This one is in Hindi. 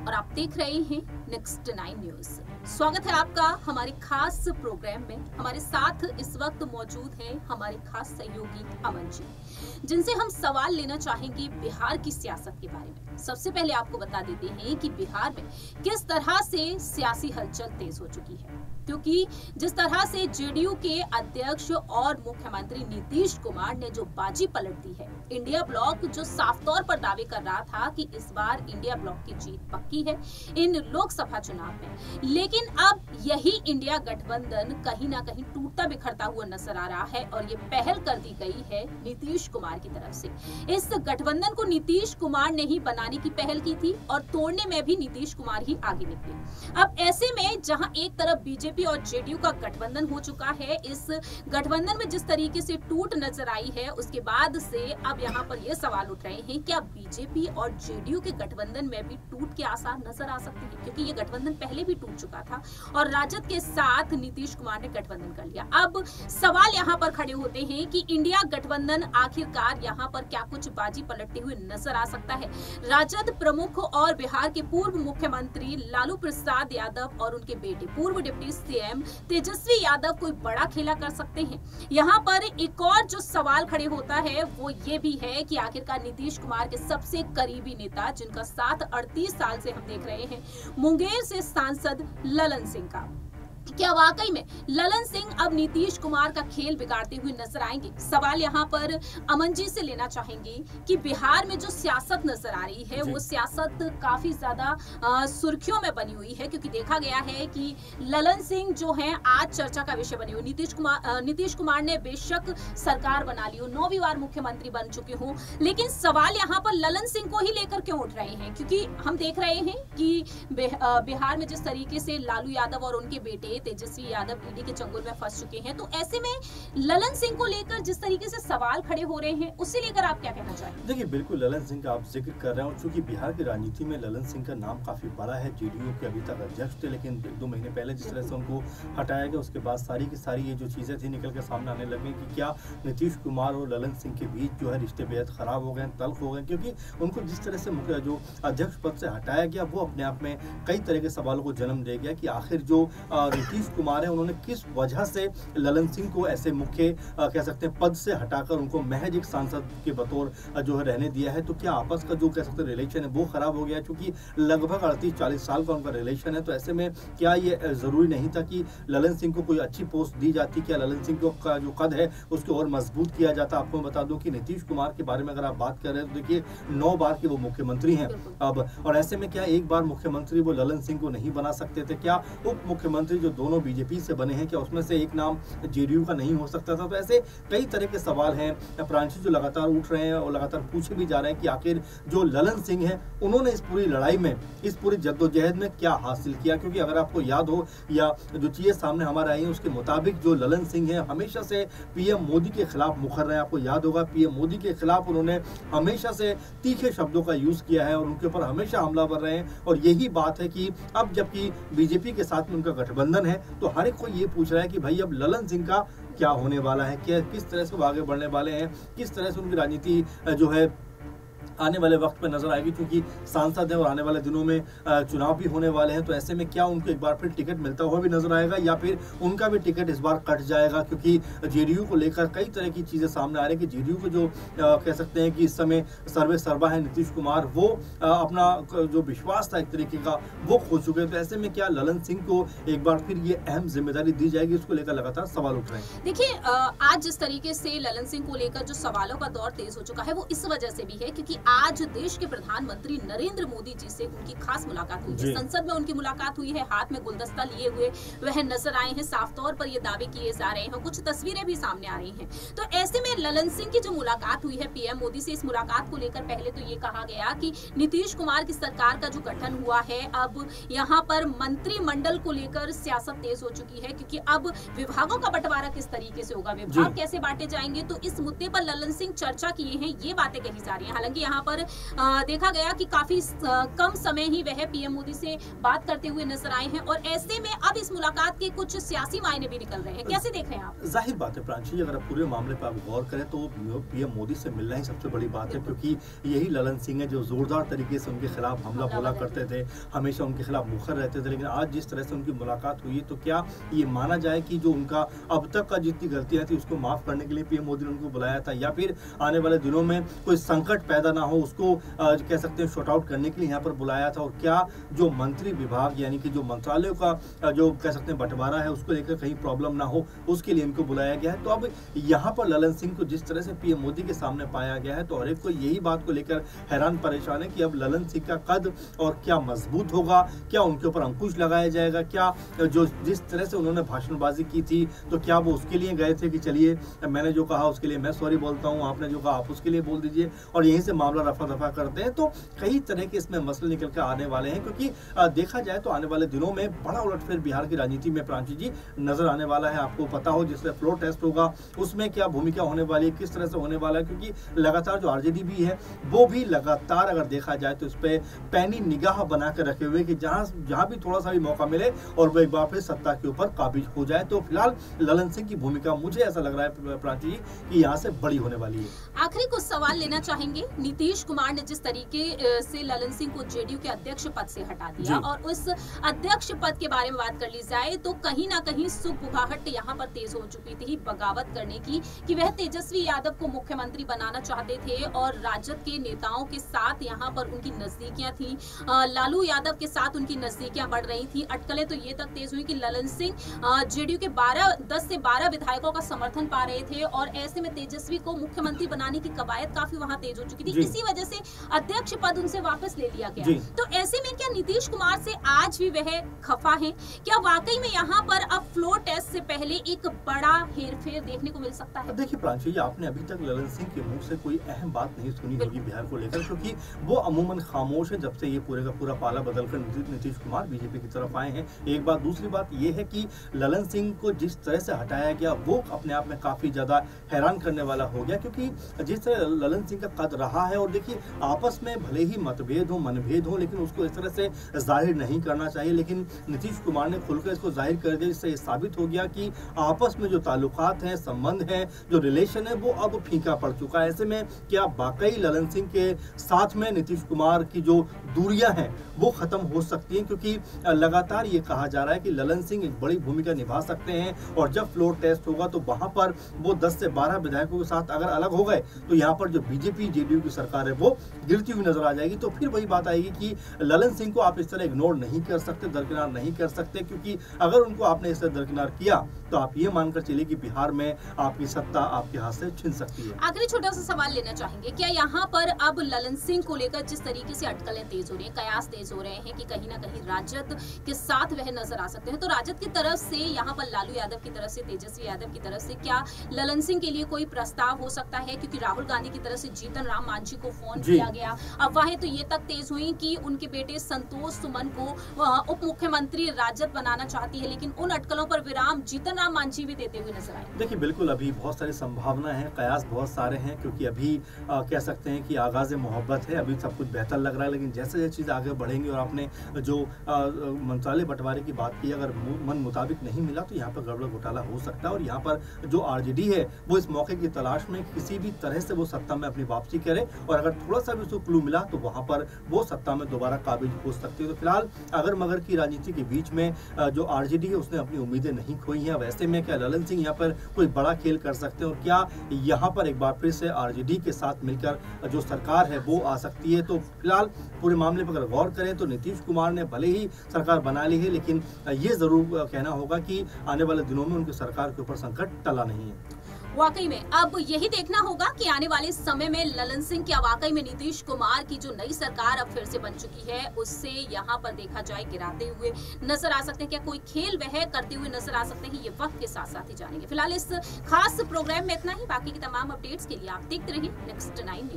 और आप देख रहे हैं नेक्स्ट 9 न्यूज। स्वागत है आपका हमारे खास प्रोग्राम में। हमारे साथ इस वक्त मौजूद हैं हमारे खास सहयोगी अमन जी, जिनसे हम सवाल लेना चाहेंगे बिहार की सियासत के बारे में। सबसे पहले आपको बता देते हैं कि बिहार में किस तरह से सियासी हलचल तेज हो चुकी है, क्योंकि जिस तरह से जेडीयू के अध्यक्ष और मुख्यमंत्री नीतीश कुमार ने जो बाजी पलट दी है, इंडिया ब्लॉक जो साफ तौर पर दावे कर रहा था कि इस बार इंडिया ब्लॉक की जीत पक्की है इन लोकसभा चुनाव में, लेकिन अब यही इंडिया गठबंधन कहीं ना कहीं टूटता बिखरता हुआ नजर आ रहा है और ये पहल कर दी गई है नीतीश कुमार की तरफ से। इस गठबंधन को नीतीश कुमार ने ही बनाने की पहल की थी और तोड़ने में भी नीतीश कुमार ही आगे निकले। अब ऐसे में जहां एक तरफ बीजेपी और जेडीयू का गठबंधन हो चुका है, इस गठबंधन में जिस तरीके से टूट नजर आई है, उसके बाद से अब यहाँ पर ये सवाल उठ रहे हैं क्या बीजेपी और जेडीयू के गठबंधन में भी टूट के आसार नजर आ सकते हैं, क्योंकि ये गठबंधन पहले भी टूट चुका था और राजद के साथ नीतीश कुमार ने गठबंधन कर लिया। अब सवाल यहाँ पर खड़े होते हैं कि इंडिया गठबंधन आखिरकार यहाँ पर क्या कुछ बाजी पलटते हुए नजर आ सकता है। राजद प्रमुख और बिहार के पूर्व मुख्यमंत्री लालू प्रसाद यादव और उनके बेटे पूर्व डिप्टी सीएम तेजस्वी यादव कोई बड़ा खेला कर सकते हैं। यहाँ पर एक और जो सवाल खड़े होता है वो ये भी है कि आखिरकार नीतीश कुमार के सबसे करीबी नेता, जिनका साथ 38 साल से हम देख रहे हैं, मुंगेर से सांसद ललन सिंह का, क्या वाकई में ललन सिंह अब नीतीश कुमार का खेल बिगाड़ते हुए नजर आएंगे। सवाल यहाँ पर अमन जी से लेना चाहेंगे कि बिहार में जो सियासत नजर आ रही है वो सियासत काफी ज्यादा सुर्खियों में बनी हुई है, क्योंकि देखा गया है कि ललन सिंह जो हैं आज चर्चा का विषय बने हुए। नीतीश कुमार ने बेशक सरकार बना ली हो, 9वीं बार मुख्यमंत्री बन चुके हों, लेकिन सवाल यहाँ पर ललन सिंह को ही लेकर क्यों उठ रहे हैं, क्योंकि हम देख रहे हैं कि बिहार में जिस तरीके से लालू यादव और उनके बेटे तेजस्वी यादव ईडी के चंगुल में फंस चुके हैं, तो ऐसे में ललन सिंह को लेकर जिस तरीके से सवाल खड़े हो रहे हैं, उससे लेकर आप क्या कहना चाहेंगे? देखिए, बिल्कुल ललन सिंह का आप जिक्र कर रहे हैं और चूंकि बिहार की राजनीति में ललन सिंह का नाम काफी बड़ा है। जेडीयू के अभी तक अध्यक्ष थे, लेकिन 2 महीने पहले जिस तरह से उनको हटाया गया, उसके बाद सारी की सारी ये जो चीजें थी निकल के सामने आने लगी कि क्या नीतीश कुमार और ललन सिंह के बीच जो है रिश्ते बेहद खराब हो गए, तल्ख हो गए, क्योंकि उनको जिस तरह से जो अध्यक्ष पद से हटाया गया वो अपने आप में कई तरह के सवालों को जन्म दे गया कि आखिर जो नीतीश कुमार है उन्होंने किस वजह से ललन सिंह को ऐसे मुख्य कह सकते हैं पद से हटाकर उनको महज एक सांसद के बतौर जो है रहने दिया है। तो क्या आपस का जो कह सकते हैं रिलेशन है वो खराब हो गया, क्योंकि लगभग 38-40 साल का उनका रिलेशन है। तो ऐसे में क्या ये जरूरी नहीं था कि ललन सिंह को कोई अच्छी पोस्ट दी जाती, क्या ललन सिंह का जो कद है उसको और मजबूत किया जाता? आपको बता दूं कि नीतीश कुमार के बारे में अगर आप बात कर रहे हैं तो देखिए 9 बार के वो मुख्यमंत्री हैं अब, और ऐसे में क्या एक बार मुख्यमंत्री वो ललन सिंह को नहीं बना सकते थे? क्या उप मुख्यमंत्री जो दोनों बीजेपी से बने हैं, क्या उसमें से एक नाम जेडीयू का नहीं हो सकता था? तो ऐसे कई तरह के सवाल हैं प्रांशु जो लगातार उठ रहे हैं और लगातार पूछे भी जा रहे हैं कि आखिर जो ललन सिंह है उन्होंने इस पूरी लड़ाई में, इस पूरी जद्दोजहद में क्या हासिल किया? क्योंकि अगर आपको याद हो या जो चीजें सामने हमारे आई हैं उसके मुताबिक जो ललन सिंह है हमेशा से पीएम मोदी के खिलाफ मुखर रहे हैं। आपको याद होगा पीएम मोदी के खिलाफ उन्होंने हमेशा से तीखे शब्दों का यूज किया है और उनके ऊपर हमेशा हमलावर रहे हैं। और यही बात है कि अब जबकि बीजेपी के साथ में उनका गठबंधन है तो हर एक को ये पूछ रहा है कि भाई अब ललन सिंह का क्या होने वाला है, क्या किस तरह से वो आगे बढ़ने वाले हैं, किस तरह से उनकी राजनीति जो है आने वाले वक्त पे नजर आएगी, क्योंकि सांसद है और आने वाले दिनों में चुनाव भी होने वाले हैं। तो ऐसे में क्या उनको एक बार फिर टिकट मिलता हुआ भी नजर आएगा या फिर उनका भी टिकट इस बार कट जाएगा? क्योंकि जेडीयू को लेकर कई तरह की चीजें सामने आ रही है कि जेडीयू को जो कह सकते हैं कि इस समय सर्वे सर्वा है नीतीश कुमार, वो अपना जो विश्वास था एक तरीके का वो खो चुके हैं। तो ऐसे में क्या ललन सिंह को एक बार फिर ये अहम जिम्मेदारी दी जाएगी? उसको लेकर लगातार सवाल उठ रहे हैं। देखिए, आज जिस तरीके से ललन सिंह को लेकर जो सवालों का दौर तेज हो चुका है वो इस वजह से भी है क्योंकि आज देश के प्रधानमंत्री नरेंद्र मोदी जी से उनकी खास मुलाकात हुई है। संसद में उनकी मुलाकात हुई है, हाथ में गुलदस्ता लिए हुए वह नजर आए हैं। साफ तौर पर ये दावे किए जा रहे हैं, कुछ तस्वीरें भी सामने आ रही हैं। तो ऐसे में ललन सिंह की जो मुलाकात हुई है पीएम मोदी से, इस मुलाकात को लेकर पहले तो ये कहा गया कि नीतीश कुमार की सरकार का जो गठन हुआ है, अब यहाँ पर मंत्रिमंडल को लेकर सियासत तेज हो चुकी है, क्योंकि अब विभागों का बंटवारा किस तरीके से होगा, विभाग कैसे बांटे जाएंगे, तो इस मुद्दे पर ललन सिंह चर्चा किए हैं, ये बातें कही जा रही है। हालांकि यहाँ जहां पर देखा गया कि काफी कम समय ही वह पीएम मोदी से बात करते हुए नजर आए हैं और ऐसे में अब इस मुलाकात के कुछ सियासी मायने भी निकल रहे हैं। कैसे देख रहे हैं आप? जाहिर बात है प्रांशी, अगर आप पूरे मामले पर आप गौर करें तो पीएम मोदी से मिलना ही सबसे बड़ी बात है, क्योंकि यही ललन सिंह है जो जोरदार तरीके से उनके खिलाफ हमला बोला करते थे, हमेशा उनके खिलाफ मुखर रहते थे। लेकिन आज जिस तरह से उनकी मुलाकात हुई तो क्या ये माना जाए कि जो उनका अब तक का जितनी गलतियां थी उसको माफ करने के लिए पीएम मोदी ने उनको बुलाया था, या फिर आने वाले दिनों में कोई संकट पैदा ना हो उसको कह सकते हैं शॉर्ट आउट करने के लिए यहाँ पर बुलाया था? और क्या जो मंत्री विभाग यानी कि जो मंत्रालयों का जो कह सकते हैं बंटवारा है उसको लेकर कहीं प्रॉब्लम ना हो उसके लिए इनको बुलाया गया है? तो अब यहाँ पर ललन सिंह को जिस तरह से पीएम मोदी के सामने पाया गया है तो हर एक को यही बात को लेकर हैरान परेशान है कि अब ललन सिंह का कद और क्या मजबूत होगा, क्या उनके ऊपर अंकुश लगाया जाएगा, क्या जो जिस तरह से उन्होंने भाषणबाजी की थी तो क्या वो उसके लिए गए थे कि चलिए मैंने जो कहा उसके लिए मैं सॉरी बोलता हूँ, आपने जो कहा आप उसके लिए बोल दीजिए, और यहीं से मामला रफा दफा करते हैं? तो कई तरह के इसमें मसले निकल कर आने वाले हैं, क्योंकि देखा जाए तो आने वाले दिनों में बड़ा उलटफेर बिहार की राजनीति में प्रांशी जी नजर आने वाला है। आपको पता हो जिससे फ्लोर टेस्ट होगा उसमें क्या भूमिका होने वाली है, किस तरह से होने वाला है, क्योंकि लगातार जो आरजेडी भी है वो भी लगातार अगर देखा जाए तो इस पे पैनी निगाह बना कर रखे हुए कि जहां भी थोड़ा सा भी मौका मिले और वो एक बार फिर सत्ता के ऊपर काबिज हो जाए। तो फिलहाल ललन सिंह की भूमिका मुझे ऐसा लग रहा है प्रांची जी कि यहाँ से बड़ी होने वाली है। आखिरी कुछ सवाल लेना चाहेंगे। नीतीश कुमार ने जिस तरीके से ललन सिंह को जेडीयू के अध्यक्ष पद से हटा दिया और उस अध्यक्ष पद के बारे में बात कर ली जाए तो कहीं ना कहीं सुगबुगाहट यहाँ पर तेज हो चुकी थी बगावत करने की कि वह तेजस्वी यादव को मुख्यमंत्री बनाना चाहते थे और राजद के नेताओं के साथ यहाँ पर उनकी नजदीकियां थी, लालू यादव के साथ उनकी नजदीकियां बढ़ रही थी। अटकलें तो ये तक तेज हुई कि ललन सिंह जेडीयू के 10 से 12 विधायकों का समर्थन पा रहे थे और ऐसे में तेजस्वी को मुख्यमंत्री बनाने की कवायद काफी वहां तेज हो चुकी थी। इसी वजह से अध्यक्ष पद उनसे वापस ले लिया गया। तो ऐसे में क्या नीतीश कुमार से आज भी वह खफा है? क्या वाकई में यहाँ पर अब फ्लोर टेस्ट से पहले एक बड़ा हेरफेर देखने को मिल सकता है? देखिए प्रांशी जी, आपने अभी तक ललन सिंह के मुंह से कोई अहम बात नहीं सुनी होगी बिहार को लेकर, क्योंकि वो अमूमन खामोश है जब से ये पूरे का पूरा पाला बदलकर नीतीश कुमार बीजेपी की तरफ आए हैं। एक बात, दूसरी बात ये है कि ललन सिंह को जिस तरह से हटाया गया वो अपने आप में काफी ज्यादा हैरान करने वाला हो गया, क्योंकि जिस तरह ललन सिंह का कद रहा है, और देखिए आपस में भले ही मतभेद हो मनभेद हो लेकिन उसको इस तरह से जाहिर नहीं करना चाहिए, लेकिन नीतीश कुमार ने खुलकर इसको जाहिर कर दिया, जिससे ये साबित हो गया कि आपस में जो ताल्लुकात हैं, संबंध है, जो रिलेशन है वो अब फीका पड़ चुका है। ऐसे में क्या वाकई ललन सिंह के साथ में नीतीश कुमार की जो दूरियां हैं वो खत्म हो सकती हैं? क्योंकि लगातार ये कहा जा रहा है कि ललन सिंह एक बड़ी भूमिका निभा सकते हैं और जब फ्लोर टेस्ट होगा तो वहां पर वो 10 से 12 विधायकों के साथ अगर अलग हो गए तो यहाँ पर जो बीजेपी जेडीयू की सरकार है वो गिरती हुई नजर आ जाएगी। तो फिर वही बात आएगी कि ललन सिंह को आप इस तरह इग्नोर नहीं कर सकते, दरकिनार नहीं कर सकते, क्योंकि अगर उनको आपने इस तरह दरकिनार किया तो आप ये मानकर चलिए कि बिहार में आपकी सत्ता आपके हाथ से छिन सकती है। आखिरी छोटा सा सवाल लेना चाहेंगे, क्या यहाँ पर अब ललन सिंह को लेकर जिस तरीके से अटकलें तेज हो रही हैं, कयास तेज हो रहे हैं कि कहीं ना कहीं राजद के साथ वह नजर आ सकते हैं, तो राजद की तरफ से यहाँ पर लालू यादव की तरफ से, तेजस्वी यादव की तरफ से क्या ललन सिंह के लिए कोई प्रस्ताव हो सकता है? क्योंकि राहुल गांधी की तरफ से जीतन राम मांझी को फोन किया गया, अफवाहें तो ये तक तेज हुई कि उनके बेटे संतोष सुमन को उप मुख्यमंत्री राजद बनाना चाहती है, लेकिन उन अटकलों पर विराम जीतन राम मांझी भी देते हुए नजर आए। देखिए बिल्कुल अभी बहुत सारी संभावनाएं हैं, कयास बहुत सारे हैं, क्योंकि अभी कह सकते हैं कि आगाज मोहब्बत है, अभी सब कुछ बेहतर लग रहा है, लेकिन जैसे जैसे चीज़ आगे बढ़ेंगी और आपने जो मंत्रालय बंटवारे की बात की, अगर मन मुताबिक नहीं मिला तो यहाँ पर गड़बड़ घोटाला हो सकता है। और यहाँ पर जो आरजेडी है वो इस मौके की तलाश में किसी भी तरह से वो सत्ता में अपनी वापसी करे, और अगर थोड़ा सा भी उसको क्लू मिला तो वहाँ पर वो सत्ता में दोबारा काबिज हो सकती है। तो फिलहाल अगर मगर की राजनीति के बीच में जो आरजेडी है उसने अपनी उम्मीदें नहीं खोई हैं। वैसे में क्या ललन सिंह यहाँ पर कोई बड़ा खेल कर सकते हैं, और क्या यहाँ पर एक बार फिर से आरजेडी के साथ मिलकर जो सरकार है वो आ सकती है? तो फिलहाल पूरे मामले पर अगर गौर करें तो नीतीश कुमार ने भले ही सरकार बना ली है, लेकिन ये जरूर कहना होगा कि आने वाले दिनों में उनकी सरकार के ऊपर संकट टला नहीं है। वाकई में अब यही देखना होगा कि आने वाले समय में ललन सिंह क्या वाकई में नीतीश कुमार की जो नई सरकार अब फिर से बन चुकी है उससे यहाँ पर देखा जाए गिराते हुए नजर आ सकते हैं, क्या कोई खेल वह करते हुए नजर आ सकते हैं, ये वक्त के साथ साथ ही जानेंगे। फिलहाल इस खास प्रोग्राम में इतना ही, बाकी की तमाम अपडेट्स के लिए आप देखते रहिए नेक्स्ट 9 न्यूज।